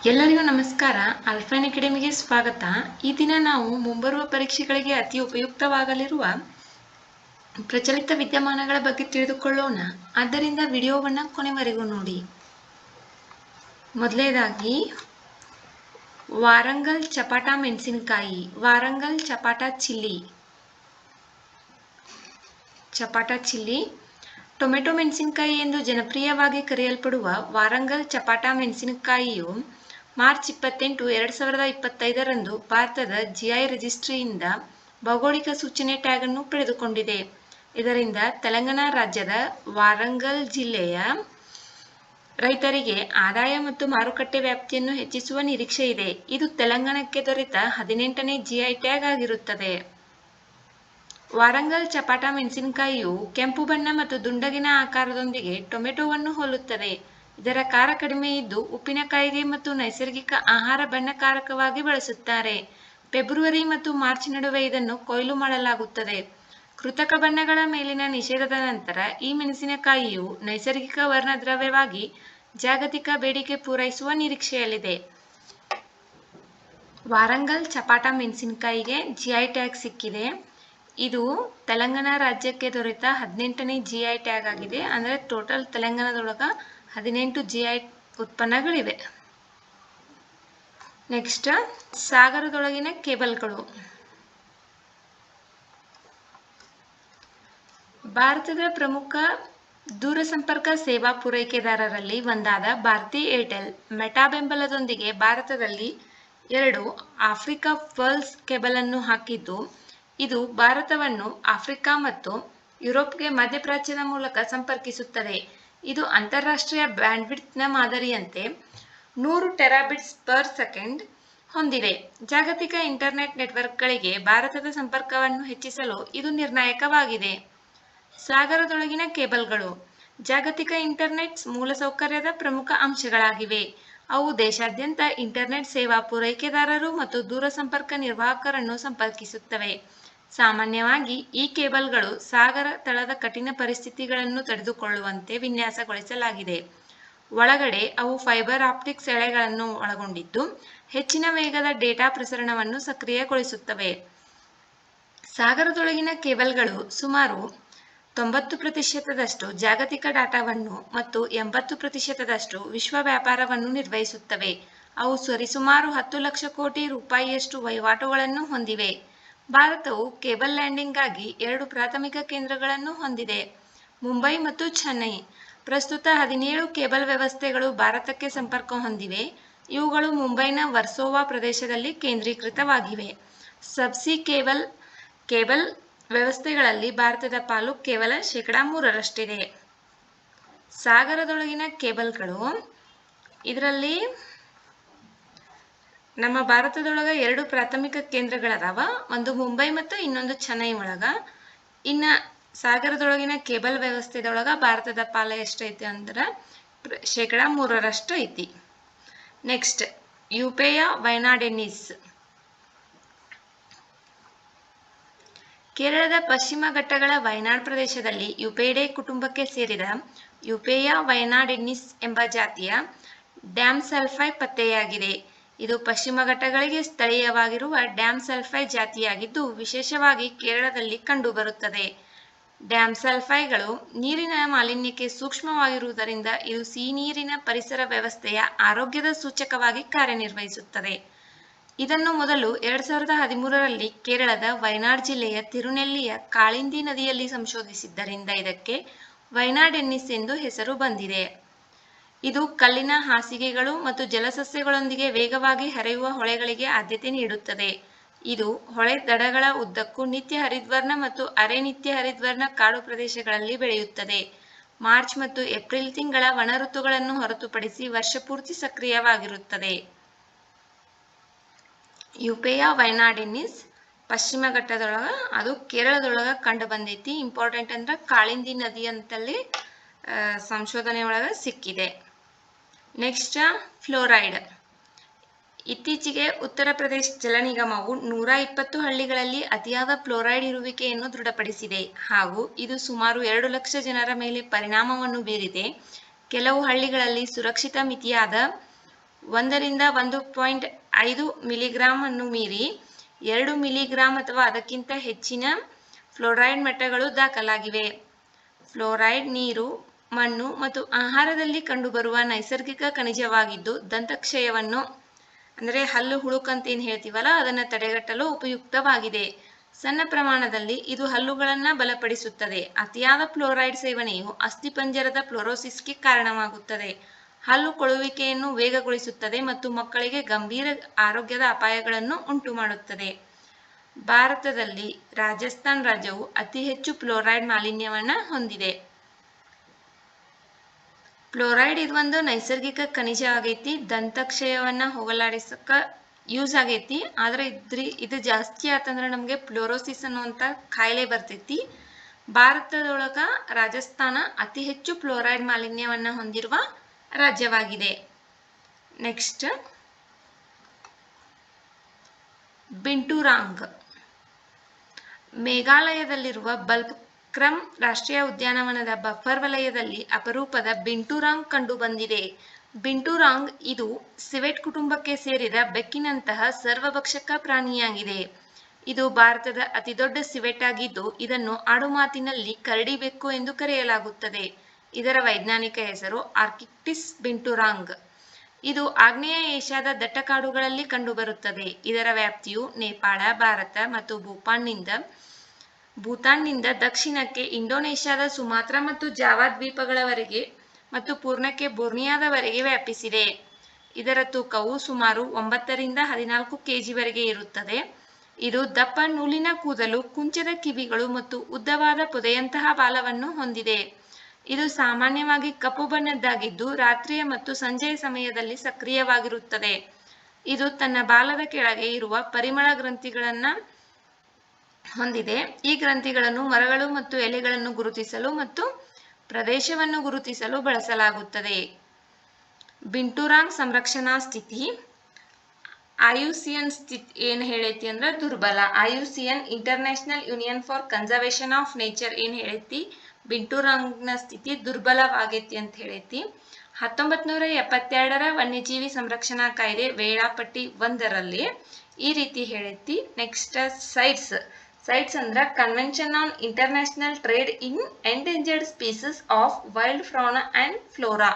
ಎಲ್ಲರಿಗೂ ನಮಸ್ಕಾರ. ಆಲ್ಫೈನ್ ಅಕಾಡೆಮಿಗೆ ಸ್ವಾಗತ. ಈ ದಿನ ನಾವು ಮುಂಬರುವ ಪರೀಕ್ಷೆಗಳಿಗೆ ಅತಿ ಉಪಯುಕ್ತವಾಗಲಿರುವ ಪ್ರಚಲಿತ ವಿದ್ಯಮಾನಗಳ ಬಗ್ಗೆ ತಿಳಿದುಕೊಳ್ಳೋಣ. ಆದ್ದರಿಂದ ವಿಡಿಯೋವನ್ನು ಕೊನೆವರೆಗೂ ನೋಡಿ. ಮೊದಲನೇದಾಗಿ ವಾರಂಗಲ್ ಚಪಾಟ ಮೆಣಸಿನಕಾಯಿ, ವಾರಂಗಲ್ ಚಪಾಟ ಚಿಲ್ಲಿ, ಟೊಮೆಟೊ ಮೆಣಸಿನಕಾಯಿ ಎಂದು ಜನಪ್ರಿಯವಾಗಿ ಕರೆಯಲ್ಪಡುವ ವಾರಂಗಲ್ ಚಪಾಟ ಮೆಣಸಿನಕಾಯಿಯು ಮಾರ್ಚ್ 28, 2025ರಂದು ಭಾರತದ ಜಿಐ ರಿಜಿಸ್ಟ್ರಿಯಿಂದ ಭೌಗೋಳಿಕ ಸೂಚನೆ ಟ್ಯಾಗ್ ಅನ್ನು ಪಡೆದುಕೊಂಡಿದೆ. ಇದರಿಂದ ತೆಲಂಗಾಣ ರಾಜ್ಯದ ವಾರಂಗಲ್ ಜಿಲ್ಲೆಯ ರೈತರಿಗೆ ಆದಾಯ ಮತ್ತು ಮಾರುಕಟ್ಟೆ ವ್ಯಾಪ್ತಿಯನ್ನು ಹೆಚ್ಚಿಸುವ ನಿರೀಕ್ಷೆ ಇದೆ. ಇದು ತೆಲಂಗಾಣಕ್ಕೆ ದೊರೆತ 18ನೇ ಜಿಐ ಟ್ಯಾಗ್ ಆಗಿರುತ್ತದೆ. ವಾರಂಗಲ್ ಚಪಾಟ ಮೆಣಸಿನಕಾಯಿಯು ಕೆಂಪು ಬಣ್ಣ ಮತ್ತು ದುಂಡಗಿನ ಆಕಾರದೊಂದಿಗೆ ಟೊಮೆಟೊವನ್ನು ಹೋಲುತ್ತದೆ. ಇದರ ಖಾರ ಕಡಿಮೆ ಇದ್ದು ಉಪ್ಪಿನಕಾಯಿಗೆ ಮತ್ತು ನೈಸರ್ಗಿಕ ಆಹಾರ ಬಣ್ಣಕಾರಕವಾಗಿ ಬಳಸುತ್ತಾರೆ. ಫೆಬ್ರವರಿ ಮತ್ತು ಮಾರ್ಚ್ ನಡುವೆ ಇದನ್ನು ಕೊಯ್ಲು ಮಾಡಲಾಗುತ್ತದೆ. ಕೃತಕ ಬಣ್ಣಗಳ ಮೇಲಿನ ನಿಷೇಧದ ನಂತರ ಈ ಮೆಣಸಿನಕಾಯಿಯು ನೈಸರ್ಗಿಕ ವರ್ಣದ್ರವ್ಯವಾಗಿ ಜಾಗತಿಕ ಬೇಡಿಕೆ ಪೂರೈಸುವ ನಿರೀಕ್ಷೆಯಲ್ಲಿದೆ. ವಾರಂಗಲ್ ಚಪಾಟ ಮೆಣಸಿನಕಾಯಿಗೆ ಜಿಐ ಟ್ಯಾಗ್ ಸಿಕ್ಕಿದೆ. ಇದು ತೆಲಂಗಾಣ ರಾಜ್ಯಕ್ಕೆ ದೊರೆತ 18ನೇ ಜಿಐ ಟ್ಯಾಗ್ ಆಗಿದೆ. ಅಂದರೆ ಟೋಟಲ್ ತೆಲಂಗಾಣದೊಳಗ 18 ಜಿಐ ಉತ್ಪನ್ನಗಳಿವೆ. ನೆಕ್ಸ್ಟ್, ಸಾಗರದೊಳಗಿನ ಕೇಬಲ್ಗಳು. ಭಾರತದ ಪ್ರಮುಖ ದೂರಸಂಪರ್ಕ ಸೇವಾ ಪೂರೈಕೆದಾರರಲ್ಲಿ ಒಂದಾದ ಭಾರತಿ ಏರ್ಟೆಲ್ ಮೆಟಾ ಬೆಂಬಲದೊಂದಿಗೆ ಭಾರತದಲ್ಲಿ 2 ಆಫ್ರಿಕಾ ಪಲ್ಸ್ ಕೇಬಲ್ ಅನ್ನು ಹಾಕಿದ್ದು, ಇದು ಭಾರತವನ್ನು ಆಫ್ರಿಕಾ ಮತ್ತು ಯುರೋಪ್ಗೆ ಮಧ್ಯಪ್ರಾಚ್ಯದ ಮೂಲಕ ಸಂಪರ್ಕಿಸುತ್ತದೆ. ಇದು ಅಂತಾರಾಷ್ಟ್ರೀಯ ಬ್ಯಾಂಡ್ವಿಡ್ತ್ನ ಮಾದರಿಯಂತೆ 100 ಟೆರಾಬಿಟ್ಸ್ ಪರ್ ಸೆಕೆಂಡ್ ಹೊಂದಿದೆ. ಜಾಗತಿಕ ಇಂಟರ್ನೆಟ್ ನೆಟ್ವರ್ಕ್ಗಳಿಗೆ ಭಾರತದ ಸಂಪರ್ಕವನ್ನು ಹೆಚ್ಚಿಸಲು ಇದು ನಿರ್ಣಾಯಕವಾಗಿದೆ. ಸಾಗರದೊಳಗಿನ ಕೇಬಲ್ಗಳು ಜಾಗತಿಕ ಇಂಟರ್ನೆಟ್ ಮೂಲಸೌಕರ್ಯದ ಪ್ರಮುಖ ಅಂಶಗಳಾಗಿವೆ. ಅವು ದೇಶಾದ್ಯಂತ ಇಂಟರ್ನೆಟ್ ಸೇವಾ ಪೂರೈಕೆದಾರರು ಮತ್ತು ದೂರಸಂಪರ್ಕ ನಿರ್ವಾಹಕರನ್ನು ಸಂಪರ್ಕಿಸುತ್ತವೆ. ಸಾಮಾನ್ಯವಾಗಿ ಈ ಕೇಬಲ್ಗಳು ಸಾಗರ ತಳದ ಕಠಿಣ ಪರಿಸ್ಥಿತಿಗಳನ್ನು ತಡೆದುಕೊಳ್ಳುವಂತೆ ವಿನ್ಯಾಸಗೊಳಿಸಲಾಗಿದೆ. ಒಳಗಡೆ ಅವು ಫೈಬರ್ ಆಪ್ಟಿಕ್ಸ್ ಎಳೆಗಳನ್ನು ಒಳಗೊಂಡಿದ್ದು, ಹೆಚ್ಚಿನ ವೇಗದ ಡೇಟಾ ಪ್ರಸರಣವನ್ನು ಸಕ್ರಿಯಗೊಳಿಸುತ್ತವೆ. ಸಾಗರದೊಳಗಿನ ಕೇಬಲ್ಗಳು ಸುಮಾರು 90% ಜಾಗತಿಕ ಡಾಟಾವನ್ನು ಮತ್ತು 80% ವಿಶ್ವ ವ್ಯಾಪಾರವನ್ನು ನಿರ್ವಹಿಸುತ್ತವೆ. ಅವು ಸರಿಸುಮಾರು 10 ಲಕ್ಷ ಕೋಟಿ ರೂಪಾಯಿಯಷ್ಟು ವಹಿವಾಟುಗಳನ್ನು ಹೊಂದಿವೆ. ಭಾರತವು ಕೇಬಲ್ ಲ್ಯಾಂಡಿಂಗ್ಗಾಗಿ 2 ಪ್ರಾಥಮಿಕ ಕೇಂದ್ರಗಳನ್ನು ಹೊಂದಿದೆ: ಮುಂಬೈ ಮತ್ತು ಚೆನ್ನೈ. ಪ್ರಸ್ತುತ 17 ಕೇಬಲ್ ವ್ಯವಸ್ಥೆಗಳು ಭಾರತಕ್ಕೆ ಸಂಪರ್ಕ ಹೊಂದಿವೆ. ಇವುಗಳು ಮುಂಬೈನ ವರ್ಸೋವಾ ಪ್ರದೇಶದಲ್ಲಿ ಕೇಂದ್ರೀಕೃತವಾಗಿವೆ. ಸಬ್ಸಿ ಕೇಬಲ್ ವ್ಯವಸ್ಥೆಗಳಲ್ಲಿ ಭಾರತದ ಪಾಲು ಕೇವಲ 3%. ಸಾಗರದೊಳಗಿನ ಕೇಬಲ್ಗಳು, ಇದರಲ್ಲಿ ನಮ್ಮ ಭಾರತದೊಳಗ 2 ಪ್ರಾಥಮಿಕ ಕೇಂದ್ರಗಳದಾವ. ಒಂದು ಮುಂಬೈ ಮತ್ತು ಇನ್ನೊಂದು ಚೆನ್ನೈ ಒಳಗ. ಇನ್ನ ಸಾಗರದೊಳಗಿನ ಕೇಬಲ್ ವ್ಯವಸ್ಥೆದೊಳಗ ಭಾರತದ ಪಾಲ ಎಷ್ಟೈತಿ ಅಂದ್ರೆ 3% ಐತಿ. ನೆಕ್ಸ್ಟ್, ಯುಪೇಯ ವೈನಾಡೆನಿಸ್. ಕೇರಳದ ಪಶ್ಚಿಮ ಘಟ್ಟಗಳ ವಯನಾಡ್ ಪ್ರದೇಶದಲ್ಲಿ ಯುಪೇಡೆ ಕುಟುಂಬಕ್ಕೆ ಸೇರಿದ ಯುಪೇಯ ವಯನಾಡೆನ್ನಿಸ್ ಎಂಬ ಜಾತಿಯ ಡ್ಯಾಮ್ಸೆಲ್ಫೈ ಪತ್ತೆಯಾಗಿದೆ. ಇದು ಪಶ್ಚಿಮ ಘಟ್ಟಗಳಿಗೆ ಸ್ಥಳೀಯವಾಗಿರುವ ಡ್ಯಾಮ್ಸೆಲ್ಫೈ ಜಾತಿಯಾಗಿದ್ದು, ವಿಶೇಷವಾಗಿ ಕೇರಳದಲ್ಲಿ ಕಂಡುಬರುತ್ತದೆ. ಡ್ಯಾಮ್ಸೆಲ್ಫೈಗಳು ನೀರಿನ ಮಾಲಿನ್ಯಕ್ಕೆ ಸೂಕ್ಷ್ಮವಾಗಿರುವುದರಿಂದ ಇದು ಸಿಹಿನೀರಿನ ಪರಿಸರ ವ್ಯವಸ್ಥೆಯ ಆರೋಗ್ಯದ ಸೂಚಕವಾಗಿ ಕಾರ್ಯನಿರ್ವಹಿಸುತ್ತದೆ. ಇದನ್ನು ಮೊದಲು 2013ರಲ್ಲಿ ಕೇರಳದ ವಯನಾಡ್ ಜಿಲ್ಲೆಯ ತಿರುನೆಲ್ಲಿಯ ಕಾಳಿಂದಿ ನದಿಯಲ್ಲಿ ಸಂಶೋಧಿಸಿದ್ದರಿಂದ ಇದಕ್ಕೆ ವಯನಾಡೆನ್ನಿಸ್ ಎಂದು ಹೆಸರು ಬಂದಿದೆ. ಇದು ಕಲ್ಲಿನ ಹಾಸಿಗೆಗಳು ಮತ್ತು ಜಲಸಸ್ಯಗಳೊಂದಿಗೆ ವೇಗವಾಗಿ ಹರಿಯುವ ಹೊಳೆಗಳಿಗೆ ಆದ್ಯತೆ ನೀಡುತ್ತದೆ. ಇದು ಹೊಳೆ ದಡಗಳ ಉದ್ದಕ್ಕೂ ನಿತ್ಯ ಹರಿದ್ವರ್ಣ ಮತ್ತು ಅರೆ ನಿತ್ಯ ಹರಿದ್ವರ್ಣ ಕಾಡು ಪ್ರದೇಶಗಳಲ್ಲಿ ಬೆಳೆಯುತ್ತದೆ. ಮಾರ್ಚ್ ಮತ್ತು ಏಪ್ರಿಲ್ ತಿಂಗಳ ಒಣ ಋತುಗಳನ್ನು ಹೊರತುಪಡಿಸಿ ವರ್ಷಪೂರ್ತಿ ಸಕ್ರಿಯವಾಗಿರುತ್ತದೆ. ಯುಪೇಯ ವಯನಾಡೆನ್ನಿಸ್ ಪಶ್ಚಿಮ ಘಟ್ಟದೊಳಗ, ಅದು ಕೇರಳದೊಳಗ ಕಂಡು ಬಂದೈತಿ. ಇಂಪಾರ್ಟೆಂಟ್ ಅಂದ್ರೆ ಕಾಳಿಂದಿ ನದಿ ಅಂತಲ್ಲಿ ಸಂಶೋಧನೆ ಒಳಗ ಸಿಕ್ಕಿದೆ. Next, fluoride. ಇತ್ತೀಚೆಗೆ ಉತ್ತರ ಪ್ರದೇಶ ಜಲ ನಿಗಮವು 120 ಹಳ್ಳಿಗಳಲ್ಲಿ ಅತಿಯಾದ ಫ್ಲೋರೈಡ್ ಇರುವಿಕೆಯನ್ನು ದೃಢಪಡಿಸಿದೆ ಹಾಗೂ ಇದು ಸುಮಾರು 2 ಲಕ್ಷ ಜನರ ಮೇಲೆ ಪರಿಣಾಮವನ್ನು ಬೀರಿದೆ. ಕೆಲವು ಹಳ್ಳಿಗಳಲ್ಲಿ ಸುರಕ್ಷಿತ ಮಿತಿಯಾದ 1ರಿಂದ 1.5 ಮಿಲಿಗ್ರಾಂ ಅನ್ನು ಮೀರಿ 2 ಮಿಲಿಗ್ರಾಂ ಅಥವಾ ಅದಕ್ಕಿಂತ ಹೆಚ್ಚಿನ ಫ್ಲೋರೈಡ್ ಮಟ್ಟಗಳು ದಾಖಲಾಗಿವೆ. ಫ್ಲೋರೈಡ್ ನೀರು, ಮಣ್ಣು ಮತ್ತು ಆಹಾರದಲ್ಲಿ ಕಂಡುಬರುವ ನೈಸರ್ಗಿಕ ಖನಿಜವಾಗಿದ್ದು ದಂತಕ್ಷಯವನ್ನು ಅಂದರೆ ಹಲ್ಲು ಹುಳುಕಂತ ಏನು ಹೇಳ್ತೀವಲ್ಲ ಅದನ್ನು ತಡೆಗಟ್ಟಲು ಉಪಯುಕ್ತವಾಗಿದೆ. ಸಣ್ಣ ಪ್ರಮಾಣದಲ್ಲಿ ಇದು ಹಲ್ಲುಗಳನ್ನು ಬಲಪಡಿಸುತ್ತದೆ. ಅತಿಯಾದ ಫ್ಲೋರೈಡ್ ಸೇವನೆಯು ಅಸ್ಥಿಪಂಜರದ ಫ್ಲೋರೋಸಿಸ್ಗೆ ಕಾರಣವಾಗುತ್ತದೆ, ಹಲ್ಲು ಕೊಳುವಿಕೆಯನ್ನು ವೇಗಗೊಳಿಸುತ್ತದೆ ಮತ್ತು ಮಕ್ಕಳಿಗೆ ಗಂಭೀರ ಆರೋಗ್ಯದ ಅಪಾಯಗಳನ್ನು ಉಂಟುಮಾಡುತ್ತದೆ. ಭಾರತದಲ್ಲಿ ರಾಜಸ್ಥಾನ್ ರಾಜ್ಯವು ಅತಿ ಹೆಚ್ಚು ಫ್ಲೋರೈಡ್ ಮಾಲಿನ್ಯವನ್ನು ಹೊಂದಿದೆ. ಫ್ಲೋರೈಡ್ ಇದು ಒಂದು ನೈಸರ್ಗಿಕ ಖನಿಜ ಆಗೈತಿ, ದಂತಕ್ಷಯವನ್ನ ಹೋಗಲಾಡಿಸಕ ಯೂಸ್ ಆಗೈತಿ. ಆದ್ರೆ ಇದು ಜಾಸ್ತಿ ಆತಂದ್ರೆ ನಮಗೆ ಫ್ಲೋರೋಸಿಸ್ ಅನ್ನುವಂಥ ಕಾಯಿಲೆ ಬರ್ತೈತಿ. ಭಾರತದೊಳಗ ರಾಜಸ್ಥಾನ ಅತಿ ಹೆಚ್ಚು ಫ್ಲೋರೈಡ್ ಮಾಲಿನ್ಯವನ್ನ ಹೊಂದಿರುವ ರಾಜ್ಯವಾಗಿದೆ. ನೆಕ್ಸ್ಟ್ ಬಿಂಟೂರಾಂಗ್. ಮೇಘಾಲಯದಲ್ಲಿರುವ ಬಲ್ಫಕ್ರಮ್ ರಾಷ್ಟ್ರೀಯ ಉದ್ಯಾನವನದ ಬಫರ್ ವಲಯದಲ್ಲಿ ಅಪರೂಪದ ಬಿಂಟೂರಾಂಗ್ ಕಂಡುಬಂದಿದೆ. ಬಿಂಟೂರಾಂಗ್ ಇದು ಸಿವೆಟ್ ಕುಟುಂಬಕ್ಕೆ ಸೇರಿದ ಬೆಕ್ಕಿನಂತಹ ಸರ್ವಭಕ್ಷಕ ಪ್ರಾಣಿಯಾಗಿದೆ. ಇದು ಭಾರತದ ಅತಿದೊಡ್ಡ ಸಿವೆಟ್ ಆಗಿದ್ದು ಇದನ್ನು ಆಡುಮಾತಿನಲ್ಲಿ ಕರಡಿ ಬೆಕ್ಕು ಎಂದು ಕರೆಯಲಾಗುತ್ತದೆ. ಇದರ ವೈಜ್ಞಾನಿಕ ಹೆಸರು ಆರ್ಕಿಟಿಸ್ ಬಿಂಟೂರಾಂಗ್. ಇದು ಆಗ್ನೇಯ ಏಷ್ಯಾದ ದಟ್ಟ ಕಾಡುಗಳಲ್ಲಿ ಕಂಡುಬರುತ್ತದೆ. ಇದರ ವ್ಯಾಪ್ತಿಯು ನೇಪಾಳ, ಭಾರತ ಮತ್ತು ಭೂತಾನ್ನಿಂದ ದಕ್ಷಿಣಕ್ಕೆ ಇಂಡೋನೇಷ್ಯಾದ ಸುಮಾತ್ರ ಮತ್ತು ಜಾವಾ ದ್ವೀಪಗಳವರೆಗೆ ಮತ್ತು ಪೂರ್ಣಕ್ಕೆ ಬೋರ್ನಿಯಾದವರೆಗೆ ವ್ಯಾಪಿಸಿದೆ. ಇದರ ತೂಕವು ಸುಮಾರು 9ರಿಂದ 14 kg ಇರುತ್ತದೆ. ಇದು ದಪ್ಪ ನೂಲಿನ ಕೂದಲು, ಕುಂಚದ ಕಿವಿಗಳು ಮತ್ತು ಉದ್ದವಾದ ಪೊದೆಯಂತಹ ಬಾಲವನ್ನು ಹೊಂದಿದೆ. ಇದು ಸಾಮಾನ್ಯವಾಗಿ ಕಪ್ಪು ಬಣ್ಣದ್ದಾಗಿದ್ದು ರಾತ್ರಿಯ ಮತ್ತು ಸಂಜೆಯ ಸಮಯದಲ್ಲಿ ಸಕ್ರಿಯವಾಗಿರುತ್ತದೆ. ಇದು ತನ್ನ ಬಾಲದ ಕೆಳಗೆ ಇರುವ ಪರಿಮಳ ಗ್ರಂಥಿಗಳನ್ನು ಹೊಂದಿದೆ. ಈ ಗ್ರಂಥಿಗಳನ್ನು ಮರಗಳು ಮತ್ತು ಎಲೆಗಳನ್ನು ಗುರುತಿಸಲು ಮತ್ತು ಪ್ರದೇಶವನ್ನು ಗುರುತಿಸಲು ಬಳಸಲಾಗುತ್ತದೆ. ಬಿಂಟೂರಾಂಗ್ ಸಂರಕ್ಷಣಾ ಸ್ಥಿತಿ IUCN ಸ್ಥಿತಿ ಏನು ಹೇಳೈತಿ ಅಂದ್ರೆ ದುರ್ಬಲ. IUCN international union for conservation of nature ಏನು ಹೇಳೈತಿ, ಬಿಂಟೂರಾಂಗ್ನ ಸ್ಥಿತಿ ದುರ್ಬಲವಾಗೈತಿ ಅಂತ ಹೇಳೈತಿ. 1972ರ ವನ್ಯಜೀವಿ ಸಂರಕ್ಷಣಾ ಕಾಯ್ದೆ ವೇಳಾಪಟ್ಟಿ 1ರಲ್ಲಿ ಈ ರೀತಿ ಹೇಳೈತಿ. ನೆಕ್ಸ್ಟ್ ಸೈಟ್ಸ್ ಅಂದ್ರೆ convention on international trade in endangered species of wild flora and flora.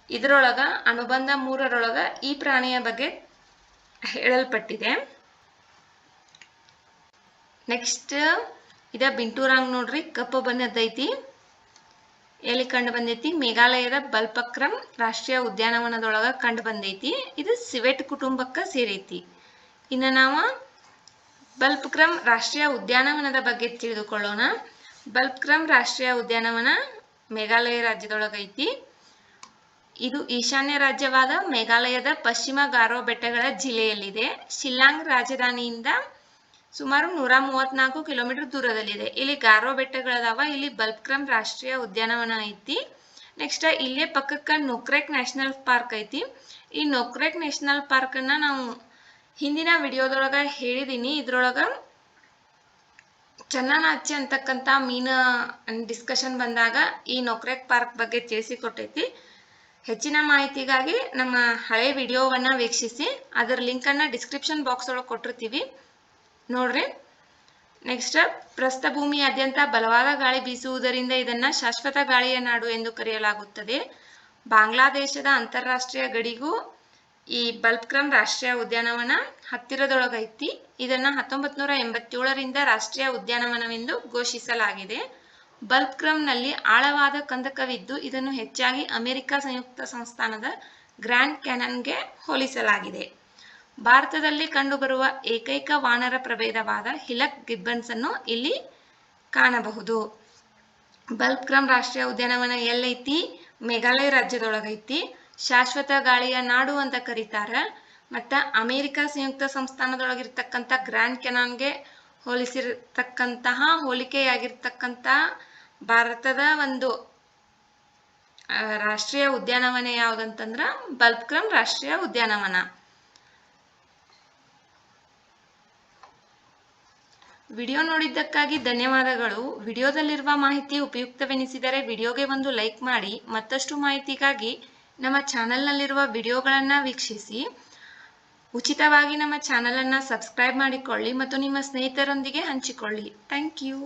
ಇದರೊಳಗ ಅನುಬಂಧ 3ರೊಳಗ ಈ ಪ್ರಾಣಿಯ ಬಗ್ಗೆ ಹೇಳಲ್ಪಟ್ಟಿದೆ. ನೆಕ್ಸ್ಟ್ ಇದ ಬಿಂಟೂರಾಂಗ್ ನೋಡ್ರಿ, ಕಪ್ಪು ಬಣ್ಣದೈತಿ. ಎಲ್ಲಿ ಕಂಡು ಬಂದೈತಿ? ಮೇಘಾಲಯದ ಬಲ್ಫಕ್ರಮ್ ರಾಷ್ಟ್ರೀಯ ಉದ್ಯಾನವನದೊಳಗ ಕಂಡು ಬಂದೈತಿ. ಇದು ಸಿವೆಟ್ ಕುಟುಂಬಕ್ಕೆ ಸೇರೈತಿ. ಇನ್ನು ನಾವು ಬಲ್ಫಕ್ರಮ್ ರಾಷ್ಟ್ರೀಯ ಉದ್ಯಾನವನದ ಬಗ್ಗೆ ತಿಳಿದುಕೊಳ್ಳೋಣ. ಬಲ್ಫಕ್ರಮ್ ರಾಷ್ಟ್ರೀಯ ಉದ್ಯಾನವನ ಮೇಘಾಲಯ ರಾಜ್ಯದೊಳಗೈತಿ. ಇದು ಈಶಾನ್ಯ ರಾಜ್ಯವಾದ ಮೇಘಾಲಯದ ಪಶ್ಚಿಮ ಗಾರೋ ಬೆಟ್ಟಗಳ ಜಿಲ್ಲೆಯಲ್ಲಿದೆ. ಶಿಲ್ಲಾಂಗ್ ರಾಜಧಾನಿಯಿಂದ ಸುಮಾರು 134 ಕಿಲೋಮೀಟರ್ ದೂರದಲ್ಲಿದೆ. ಇಲ್ಲಿ ಗಾರೋ ಬೆಟ್ಟಗಳದಾವ. ಇಲ್ಲಿ ಬಲ್ಫಕ್ರಮ್ ರಾಷ್ಟ್ರೀಯ ಉದ್ಯಾನವನ ಐತಿ. ನೆಕ್ಸ್ಟ್ ಇಲ್ಲೇ ಪಕ್ಕಕ್ಕ ನೋಕ್ರೆಕ್ ನ್ಯಾಷನಲ್ ಪಾರ್ಕ್ ಐತಿ. ಈ ನೋಕ್ರೆಕ್ ನ್ಯಾಷನಲ್ ಪಾರ್ಕ್ ಅನ್ನ ನಾವು ಹಿಂದಿನ ವಿಡಿಯೋದೊಳಗ ಹೇಳಿದೀನಿ. ಇದ್ರೊಳಗ ಚನ್ನನಾಚೆ ಅಂತಕ್ಕಂಥ ಮೀನು ಡಿಸ್ಕಷನ್ ಬಂದಾಗ ಈ ನೋಕ್ರೆಕ್ ಪಾರ್ಕ್ ಬಗ್ಗೆ ತಿಳಿಸಿಕೊಟ್ಟೈತಿ. ಹೆಚ್ಚಿನ ಮಾಹಿತಿಗಾಗಿ ನಮ್ಮ ಹಳೆ ವಿಡಿಯೋವನ್ನ ವೀಕ್ಷಿಸಿ. ಅದರ ಲಿಂಕನ್ನು ಡಿಸ್ಕ್ರಿಪ್ಷನ್ ಬಾಕ್ಸ್ ಒಳಗೆ ಕೊಟ್ಟಿರ್ತೀವಿ, ನೋಡ್ರಿ. ನೆಕ್ಸ್ಟ್ ಪ್ರಸ್ಥಭೂಮಿಯಾದ್ಯಂತ ಬಲವಾದ ಗಾಳಿ ಬೀಸುವುದರಿಂದ ಇದನ್ನ ಶಾಶ್ವತ ಗಾಳಿಯ ನಾಡು ಎಂದು ಕರೆಯಲಾಗುತ್ತದೆ. ಬಾಂಗ್ಲಾದೇಶದ ಅಂತಾರಾಷ್ಟ್ರೀಯ ಗಡಿಗೂ ಈ ಬಲ್ಫಕ್ರಮ್ ರಾಷ್ಟ್ರೀಯ ಉದ್ಯಾನವನ ಹತ್ತಿರದೊಳಗೈತಿ. ಇದನ್ನ 1987ರಿಂದ ರಾಷ್ಟ್ರೀಯ ಉದ್ಯಾನವನವೆಂದು ಘೋಷಿಸಲಾಗಿದೆ. ಬಲ್ಫಕ್ರಮ್ನಲ್ಲಿ ಆಳವಾದ ಕಂದಕವಿದ್ದು ಇದನ್ನು ಹೆಚ್ಚಾಗಿ ಅಮೆರಿಕ ಸಂಯುಕ್ತ ಸಂಸ್ಥಾನದ ಗ್ರ್ಯಾಂಡ್ ಕ್ಯಾನನ್ಗೆ ಹೋಲಿಸಲಾಗಿದೆ. ಭಾರತದಲ್ಲಿ ಕಂಡುಬರುವ ಏಕೈಕ ವಾನರ ಪ್ರಭೇದವಾದ ಹಿಲಕ್ ಗಿಬ್ಬನ್ಸ್ ಅನ್ನು ಇಲ್ಲಿ ಕಾಣಬಹುದು. ಬಲ್ಫಕ್ರಮ್ ರಾಷ್ಟ್ರೀಯ ಉದ್ಯಾನವನ ಎಲ್ಲೈತಿ? ಮೇಘಾಲಯ ರಾಜ್ಯದೊಳಗೈತಿ. ಶಾಶ್ವತ ಗಾಳಿಯ ನಾಡು ಅಂತ ಕರೀತಾರ. ಮತ್ತು ಅಮೆರಿಕ ಸಂಯುಕ್ತ ಸಂಸ್ಥಾನದೊಳಗಿರ್ತಕ್ಕಂಥ ಗ್ರ್ಯಾಂಡ್ ಕ್ಯಾನನ್ಗೆ ಹೋಲಿಕೆಯಾಗಿರ್ತಕ್ಕಂಥ ಭಾರತದ ಒಂದು ರಾಷ್ಟ್ರೀಯ ಉದ್ಯಾನವನ ಯಾವುದಂತಂದ್ರ ಬಲ್ಫಕ್ರಮ್ ರಾಷ್ಟ್ರೀಯ ಉದ್ಯಾನವನ. ವಿಡಿಯೋ ನೋಡಿದ್ದಕ್ಕಾಗಿ ಧನ್ಯವಾದಗಳು. ವಿಡಿಯೋದಲ್ಲಿರುವ ಮಾಹಿತಿ ಉಪಯುಕ್ತವೆನಿಸಿದರೆ ವಿಡಿಯೋಗೆ ಒಂದು ಲೈಕ್ ಮಾಡಿ. ಮತ್ತಷ್ಟು ಮಾಹಿತಿಗಾಗಿ ನಮ್ಮ ಚಾನಲ್ನಲ್ಲಿರುವ ವಿಡಿಯೋಗಳನ್ನು ವೀಕ್ಷಿಸಿ. ಉಚಿತವಾಗಿ ನಮ್ಮ ಚಾನಲನ್ನು ಸಬ್ಸ್ಕ್ರೈಬ್ ಮಾಡಿಕೊಳ್ಳಿ ಮತ್ತು ನಿಮ್ಮ ಸ್ನೇಹಿತರೊಂದಿಗೆ ಹಂಚಿಕೊಳ್ಳಿ. Thank you.